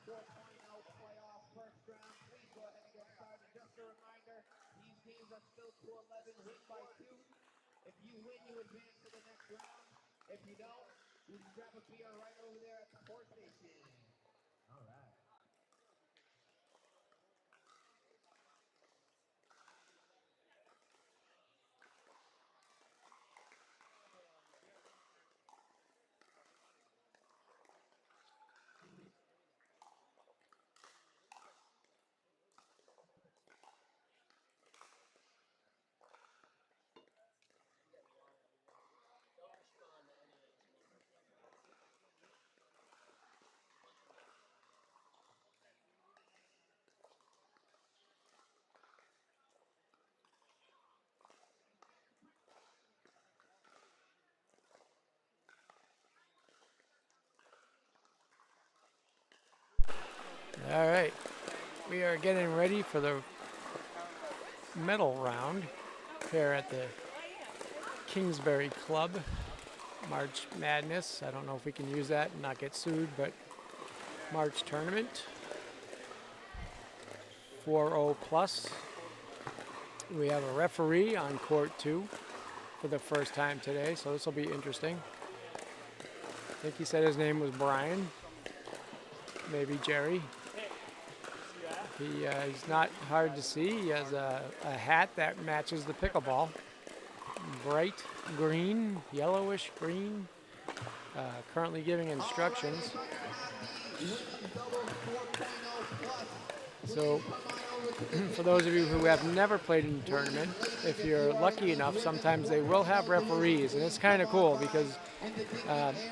4.0 playoff first round. Please go ahead and get started. Just a reminder, these games are still 2-11, win by 2. If you win, you advance to the next round. If you don't, you can grab a beer right over there at the port station. All right. All right, we are getting ready for the medal round here at the Kingsbury Club March Madness. I don't know if we can use that and not get sued, but March tournament. 4-0 plus. We have a referee on court 2 for the first time today, so this will be interesting. I think he said his name was Brian, maybe Jerry. He's not hard to see. He has a hat that matches the pickleball. Bright green, yellowish green. Currently giving instructions. So for those of you who have never played in a tournament, if you're lucky enough, sometimes they will have referees, and it's kind of cool because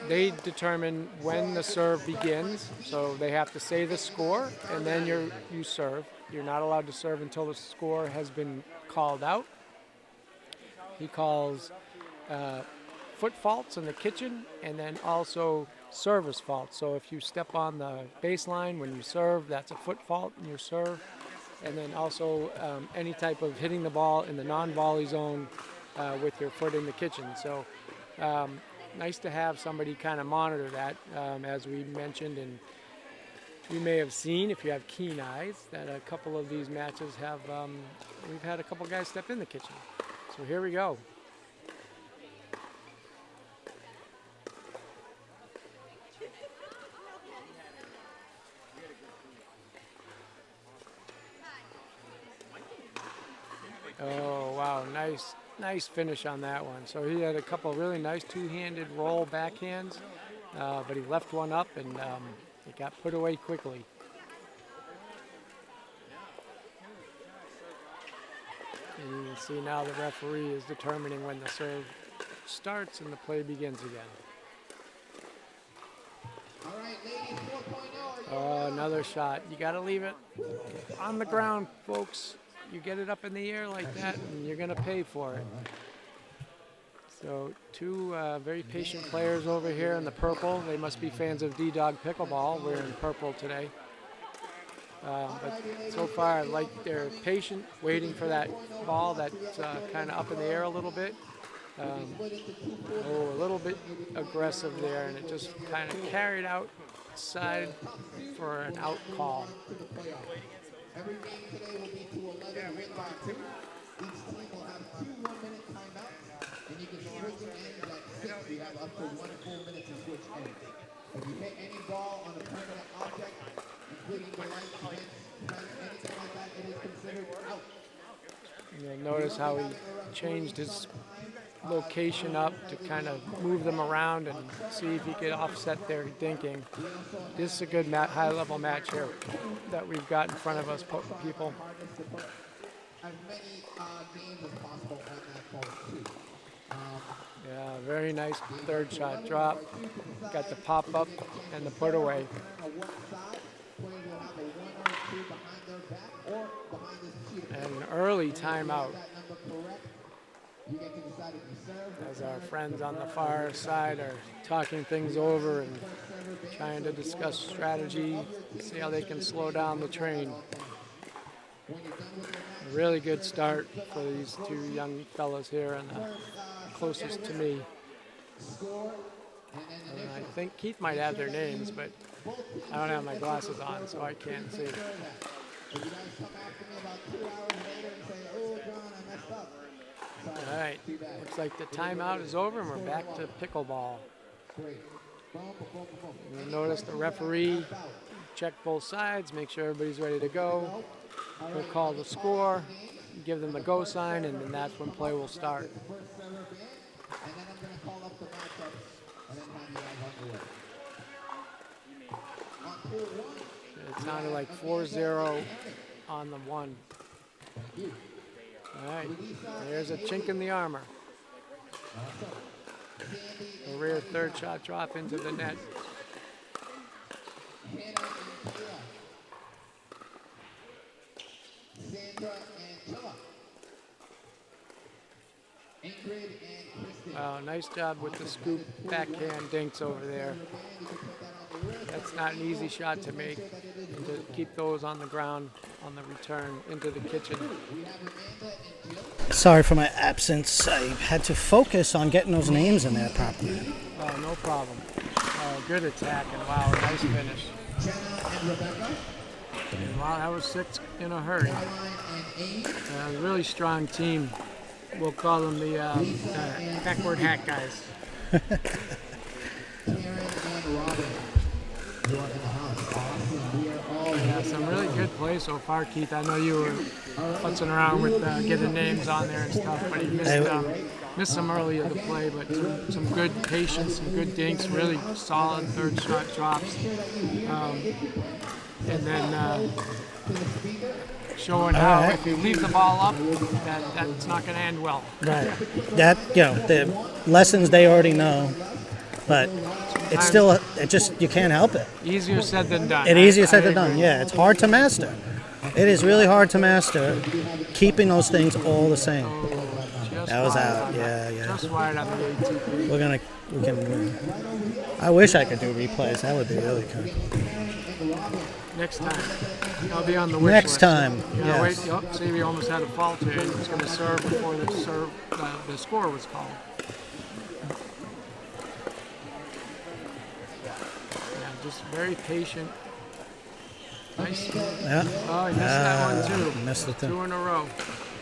they determine when the serve begins. So they have to say the score, and then you serve. You're not allowed to serve until the score has been called out. He calls foot faults in the kitchen, and then also service faults. So if you step on the baseline when you serve, that's a foot fault in your serve. And then also any type of hitting the ball in the non-volley zone with your foot in the kitchen. So nice to have somebody kind of monitor that, as we mentioned, and you may have seen, if you have keen eyes, that a couple of these matches have, we've had a couple guys step in the kitchen. So here we go. Oh, wow, nice finish on that one. So he had a couple really nice two-handed roll backhands, but he left one up and it got put away quickly. And you can see now the referee is determining when the serve starts and the play begins again. All right, ladies, 4.0. Oh, another shot. You got to leave it on the ground, folks. You get it up in the air like that, and you're going to pay for it. So two very patient players over here in the purple. They must be fans of D-Dog Pickleball. We're in purple today. But so far, I like they're patient, waiting for that ball that's kind of up in the air a little bit. A little bit aggressive there, and it just kind of carried outside for an out call. Every game today will be 2-11, win by 2. Each team will have 2 1-minute timeouts, and you can switch ends at 6. You have up to 1 full minute to switch ends. If you hit any ball on a permanent object, including the light, fence, anything like that, it is considered out. You'll notice how he changed his location up to kind of move them around and see if he could offset their dinking. This is a good high-level match here that we've got in front of us, people. As many games as possible on that ball, too. Yeah, very nice third shot drop. Got the pop up and the put away. And an early timeout. As our friends on the far side are talking things over and trying to discuss strategy, see how they can slow down the train. A really good start for these two young fellas here and the closest to me. I think Keith might have their names, but I don't have my glasses on, so I can't see. If you guys come after me about 2 hours later and say, oh, John, I messed up. Sorry, All right, too bad. looks like the timeout is over and we're back to pickleball. Great. Boom, boom, boom, boom. You'll notice the referee check both sides, make sure everybody's ready to go. He'll call the score, give them the go sign, and then that's when play will start. First server band, and then I'm going to call up the matchups and then have you guys on the way. On court 1. It sounded like 4-0 on the 1. All right, there's a chink in the armor. A rear third shot drop into the net. Hannah and Kayla. Sandra and Chilla. Ingrid and Kristen. Oh, nice job with the scoop backhand dinks over there. That's not an easy shot to make, and to keep those on the ground on the return into the kitchen. Sorry for my absence. I had to focus on getting those names in there properly. Oh, no problem. Oh, good attack, and wow, nice finish. And wow, that was 6 in a hurry. A really strong team. We'll call them the backward hat guys. Yeah, some really good plays so far, Keith. I know you were futzing around with getting names on there and stuff, but you missed some early of the play, but some good patience, some good dinks, really solid third shot drops. And then showing how if you leave the ball up, that's not going to end well. Right. That, the lessons they already know, but it's still, you can't help it. Easier said than done. Easier said than done, yeah. It's hard to master. It is really hard to master, keeping those things all the same. That was out, yeah. Just wide on the ATP. We can. I wish I could do replays. That would be really good. Next time. I'll be on the wish Next list. time, Yeah, yes. wait, see, we almost had a fault here. He was going to serve before the score was called. Yeah, just very patient. Nice. Yeah. Oh, he missed that one too. Missed it too. 2 in a row.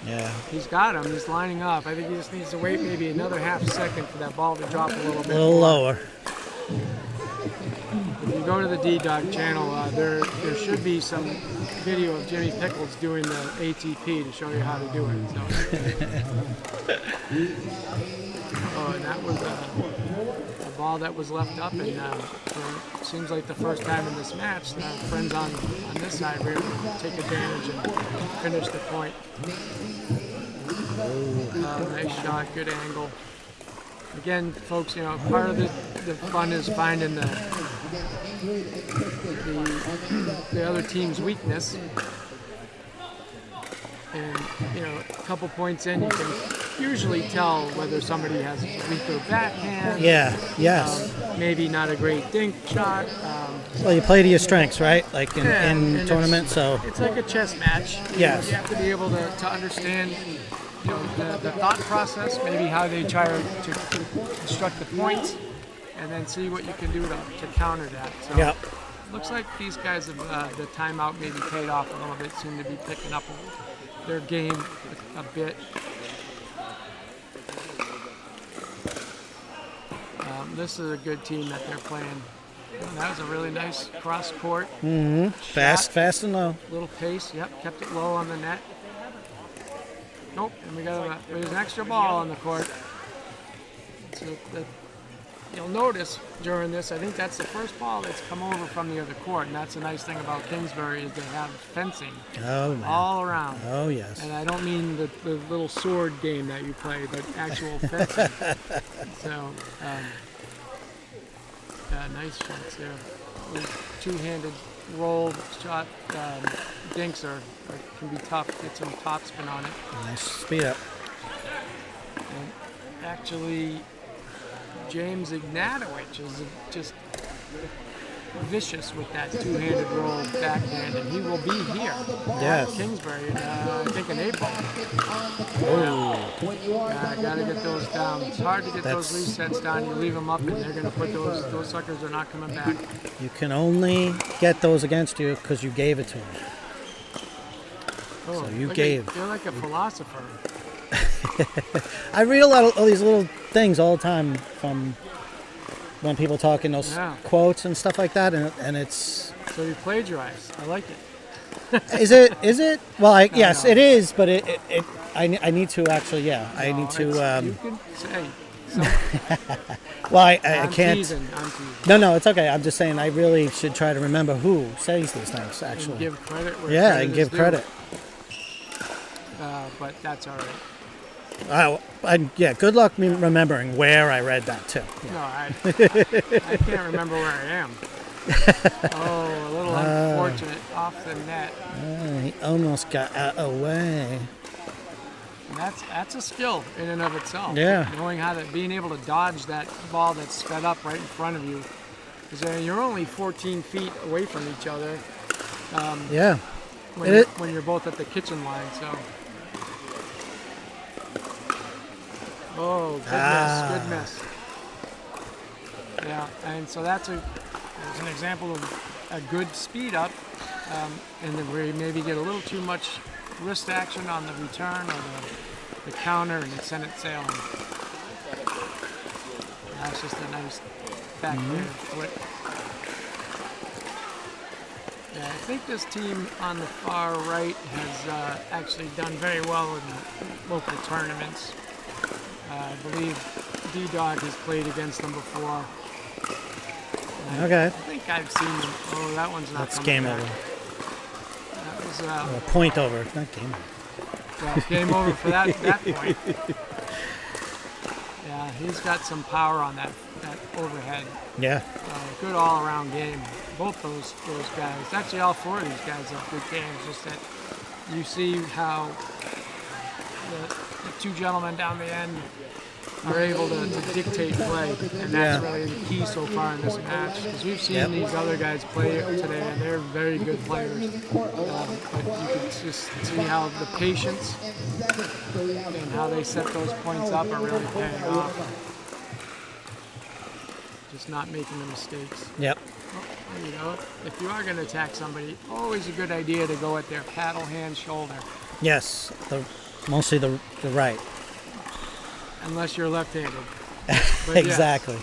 Yeah. He's got him. He's lining up. I think he just needs to wait maybe another half second for that ball to drop a little bit. A little lower. If you go to the D-Dog channel, there should be some video of Jimmy Pickles doing the ATP to show you how to do it. So. Oh, and that was a ball that was left up, and it seems like the first time in this match, friends on this side were able to take advantage and finish the point. Nice shot, good angle. Again, folks, part of the fun is finding the other team's weakness. And, a couple points in, you can usually tell whether somebody has a weaker backhand. Yeah, yes. Maybe not a great dink shot. Well, you play to your strengths, right? Like in and tournaments, so. It's like a chess match. Yes. You have to be able to understand the thought process, maybe how they try to construct the points, and then see what you can do to counter that. So Yep. looks like these guys have the timeout maybe paid off a little bit, seem to be picking up their game a bit. This is a good team that they're playing. And that was a really nice cross court. Mm-hmm. Fast and low. Little pace, yep, kept it low on the net. Nope, and there's an extra ball on the court. So you'll notice during this, I think that's the first ball that's come over from the other court, and that's the nice thing about Kingsbury is they have fencing all around. Oh, yes. And I don't mean the little sword game that you play, but actual fencing. So, nice shots there. Those two-handed roll shot dinks can be tough. Get some topspin on it. Nice speed up. And actually, James Ignatowicz is just vicious with that two-handed roll backhand, and he will be here Yes. at Kingsbury in, I think in April. Oh, Gotta get those down. It's hard to get those That's- resets down. You leave them up, and they're gonna put those suckers are not coming back. you can only get those against you because you gave it to him. Oh, So you look gave. You're like a philosopher. I read a lot of all these little things all the time from when people talk in those Yeah. quotes and stuff like that, and it's So you plagiarize. I like it. is it well yes no. it is, but I need to actually I need to You can say. So, well I I'm can't teasing. I'm teasing. no it's okay. I'm just saying I really should try to remember who says these things And actually. give credit where Yeah, credit and is give due. credit. But that's all right. Good luck me remembering where I read that too. No, I can't remember where I am. Oh, a little unfortunate off the net. He almost got out of the way. And that's a skill in and of itself. Yeah. Knowing how to being able to dodge that ball that's sped up right in front of you. Because you're only 14 feet away from each other Yeah. when you're both at the kitchen line. So. Oh, good miss. Yeah, and so there's an example of a good speed up, and then where you maybe get a little too much wrist action on the return or the counter and it sent it sailing. That's just a nice backhand flip. Yeah, I think this team on the far right has actually done very well in local tournaments. I believe D-Dog has played against them before. Okay. I think I've seen them. Oh, that one's not That's coming game back. over. That was Point over. Not game over. yeah, game over for that point. Yeah, he's got some power on that overhead. Yeah. Good all-around game. Both those guys. Actually, all four of these guys have good games. Just that you see how the two gentlemen down the end are able to dictate play, and that's really the key so far in this match. Because we've seen these other guys play today, and they're very good players. But you can just see how the patience and how they set those points up are really paying off. Just not making the mistakes. Yep. There you go. If you are going to attack somebody, always a good idea to go at their paddle hand shoulder. Yes. Mostly the right. Unless you're left-handed. But Exactly.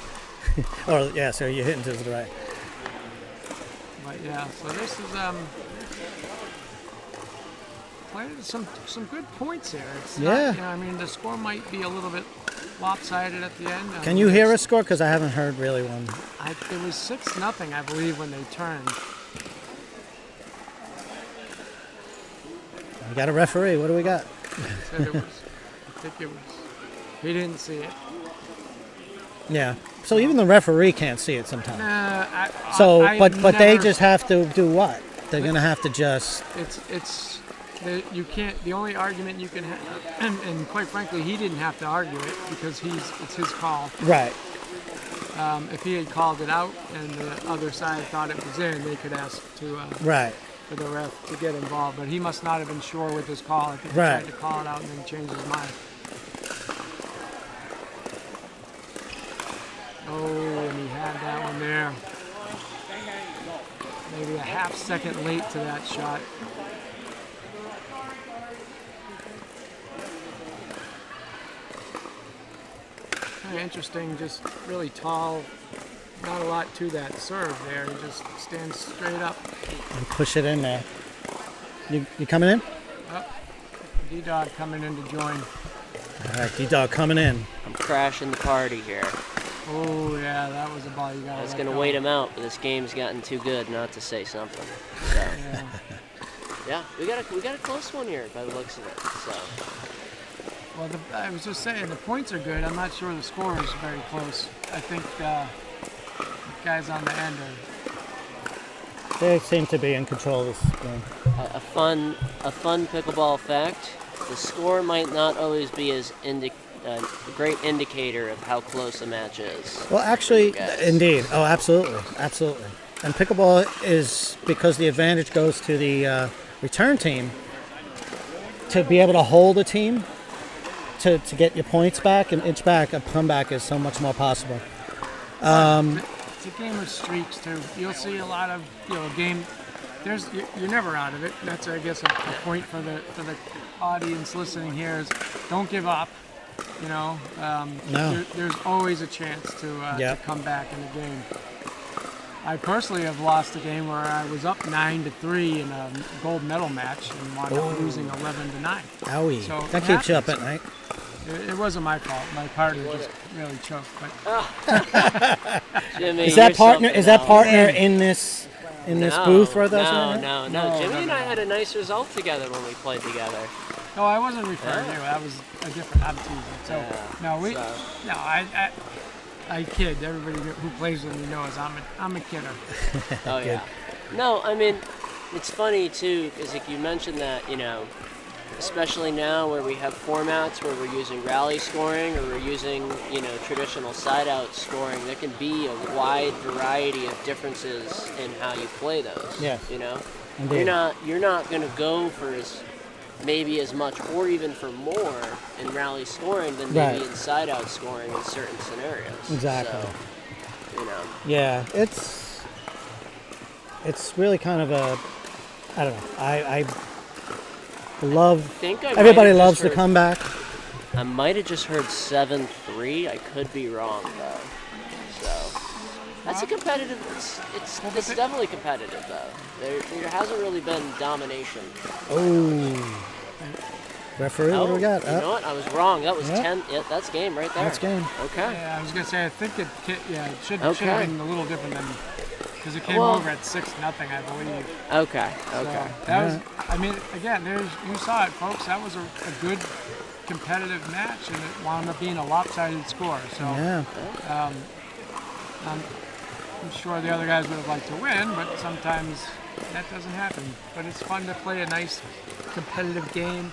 Or so you're hitting to the right. But yeah, so this is playing some good points here. It's not, I mean, the score might be a little bit lopsided at the end. Can you hear a score? Because I haven't heard really one. It was 6-0, I believe, when they turned. We got a referee. What do we got? Said it was. I think it was. He didn't see it. Yeah. So even the referee can't see it sometimes. Nah, But they just have to do what? They're gonna have to just. You can't. The only argument you can have, and quite frankly, he didn't have to argue it because it's his call. Right. If he had called it out and the other side thought it was in, they could ask Right. for the ref to get involved. But he must not have been sure with his call. I think he tried to call it out and then changed his mind. Oh, and he had that one there. Maybe a half second late to that shot. Kind of interesting, just really tall. Not a lot to that serve there. He just stands straight up. And push it in there. You coming in? D-Dog coming in to join. All right, D-Dog coming in. I'm crashing the party here. Oh yeah, that was a ball you got. I was gonna wait him out, but this game's gotten too good not to say something. So yeah, we got a close one here by the looks of it. So Well, I was just saying the points are good. I'm not sure the score is very close. I think the guys on the end are. They seem to be in control of this game. a fun pickleball fact: the score might not always be as a great indicator of how close a match is. Well, actually, indeed. Oh, absolutely. Absolutely. And pickleball is, because the advantage goes to the return team, to be able to hold a team, to get your points back and inch back, a comeback is so much more possible. It's a game of streaks too. You'll see a lot of game. You're never out of it. That's, I guess, a point for the audience listening here is don't give up. No. There's always a chance to come back in the game. I personally have lost a game where I was up 9-3 in a gold medal match and wound up losing 11-9. Owie. So That keeps you up at night. It wasn't my fault. My partner just really choked. But Jimmy, Is that you're partner? something Is that else. partner in this booth where those are? No. No, Jimmy no, and I no. had a nice result together when we played together. no, I wasn't referring to you. That was a different. I'm teasing. So I kid. Everybody who plays with me knows I'm a kidder. Oh yeah. No, I mean, it's funny too, because like you mentioned that, especially now where we have formats where we're using rally scoring or we're using, traditional side-out scoring, there can be a wide variety of differences in how you play those. Yeah. Indeed. You're not going to go for maybe as much or even for more in rally scoring than maybe in side-out scoring in certain scenarios. Exactly. So, Yeah, it's really kind of a, I don't know. I love. Everybody loves the comeback. I might have just heard 7-3. I could be wrong though. So that's a competitive. It's definitely competitive though. There hasn't really been domination. Oh. Referee, what do we got? You know what? I was wrong. That was 10. Yeah, that's game right there. That's game. Okay. Yeah, I was gonna say I think it should have been a little different than because it came over at 6-0, I believe. Okay. So that was. I mean, again, you saw it, folks. That was a good competitive match, and it wound up being a lopsided score. So I'm sure the other guys would have liked to win, but sometimes that doesn't happen. But it's fun to play a nice competitive game.